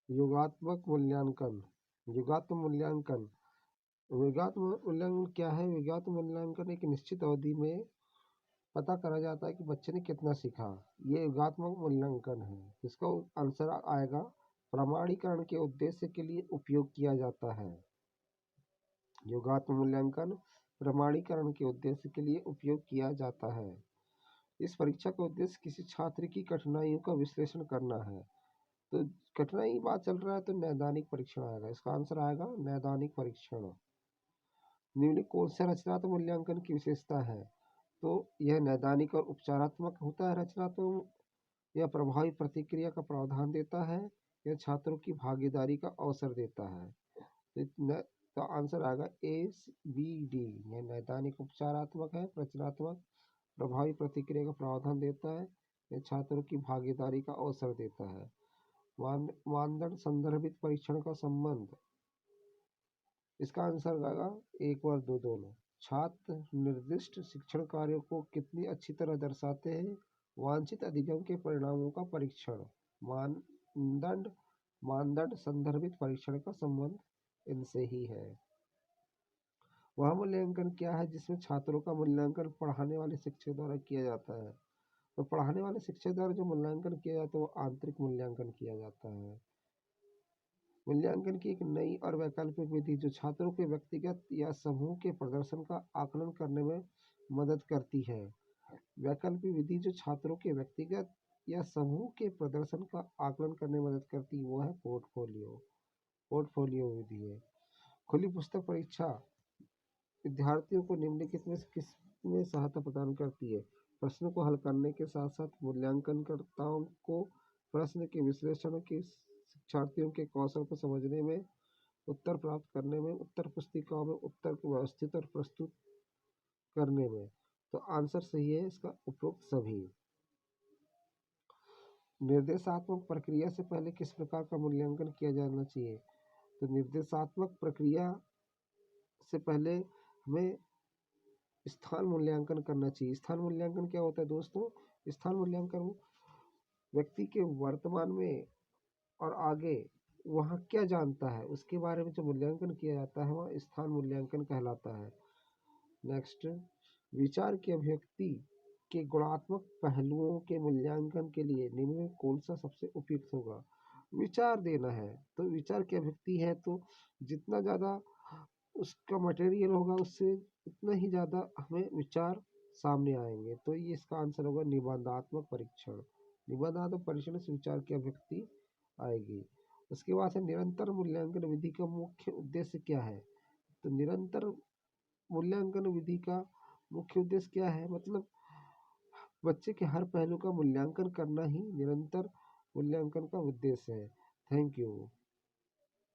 योगात्मक मूल्यांकन। योगात्मक मूल्यांकन। योगात्मक मूल्यांकन क्या है? योगात्मक मूल्यांकन एक निश्चित अवधि में पता करा जाता है कि बच्चे ने कितना सीखा। ये योगात्मक मूल्यांकन है। इसका आंसर आएगा प्रमाणीकरण के उद्देश्य के लिए उपयोग किया जाता है। योगात्मक मूल्यांकन प्रमाणीकरण के उद्देश्य के लिए उपयोग किया जाता है। इस परीक्षा का उद्देश्य किसी छात्र की कठिनाइयों का विश्लेषण करना है। तो कठिनाई की बात चल रहा है तो नैदानिक परीक्षण आएगा। इसका आंसर आएगा नैदानिक परीक्षण। निम्न कौन सा रचनात्मक मूल्यांकन की विशेषता है? तो यह नैदानिक और उपचारात्मक होता है। रचनात्मक यह प्रभावी प्रतिक्रिया का प्रावधान देता है। यह छात्रों की भागीदारी का अवसर देता है। तो आंसर आएगा ABD। यह नैदानिक उपचारात्मक है। रचनात्मक प्रभावी प्रतिक्रिया का प्रावधान देता है। यह छात्रों की भागीदारी का अवसर देता है। मानदंड संदर्भित परीक्षण का संबंध। इसका आंसर आएगा 1 और 2 दोनों। छात्र निर्दिष्ट शिक्षण कार्यों को कितनी अच्छी तरह दर्शाते हैं। वांछित अधिगम के परिणामों का परीक्षण। मानदंड संदर्भित परीक्षण का संबंध इनसे ही है। वह मूल्यांकन क्या है जिसमें छात्रों का मूल्यांकन पढ़ाने वाले शिक्षक द्वारा किया जाता है? तो पढ़ाने वाले शिक्षक द्वारा जो मूल्यांकन किया जाता है वो आंतरिक मूल्यांकन किया जाता है। मूल्यांकन की एक नई और वैकल्पिक विधि जो छात्रों के व्यक्तिगत या समूह के प्रदर्शन का आकलन करने में मदद करती है। वैकल्पिक विधि जो छात्रों के व्यक्तिगत या समूह के प्रदर्शन का आकलन करने में मदद करती है वो है पोर्टफोलियो विधि है। खुली पुस्तक परीक्षा विद्यार्थियों को निम्नलिखित में किस में सहायता प्रदान करती है? प्रश्न को हल करने के साथ साथ मूल्यांकनकर्ताओं को प्रश्न के विश्लेषण के शिक्षार्थियों के कौशल को समझने में, उत्तर प्राप्त करने में, उत्तर पुस्तिकाओं में उत्तर को व्यवस्थित और प्रस्तुत करने में। तो आंसर सही है इसका उपरोक्त सभी। निर्देशात्मक प्रक्रिया से पहले किस प्रकार का मूल्यांकन किया जाना चाहिए? तो निर्देशात्मक प्रक्रिया से पहले हमें स्थान मूल्यांकन करना चाहिए। स्थान मूल्यांकन क्या होता है दोस्तों? स्थान मूल्यांकन व्यक्ति के वर्तमान में और आगे वहाँ क्या जानता है उसके बारे में जो मूल्यांकन किया जाता है वह स्थान मूल्यांकन कहलाता है। नेक्स्ट, विचार की अभिव्यक्ति के गुणात्मक पहलुओं के मूल्यांकन के लिए निम्न में कौन सा सबसे उपयुक्त होगा? विचार देना है तो विचार की अभिव्यक्ति है तो जितना ज़्यादा उसका मटेरियल होगा उससे उतना ही ज़्यादा हमें विचार सामने आएंगे। तो ये इसका आंसर होगा निबंधात्मक परीक्षण। निबंधात्मक परीक्षण से विचार की अभिव्यक्ति आएगी। उसके बाद से निरंतर मूल्यांकन विधि का मुख्य उद्देश्य क्या है? तो निरंतर मूल्यांकन विधि का मुख्य उद्देश्य क्या है? मतलब बच्चे के हर पहलू का मूल्यांकन करना ही निरंतर मूल्यांकन का उद्देश्य है। Thank you.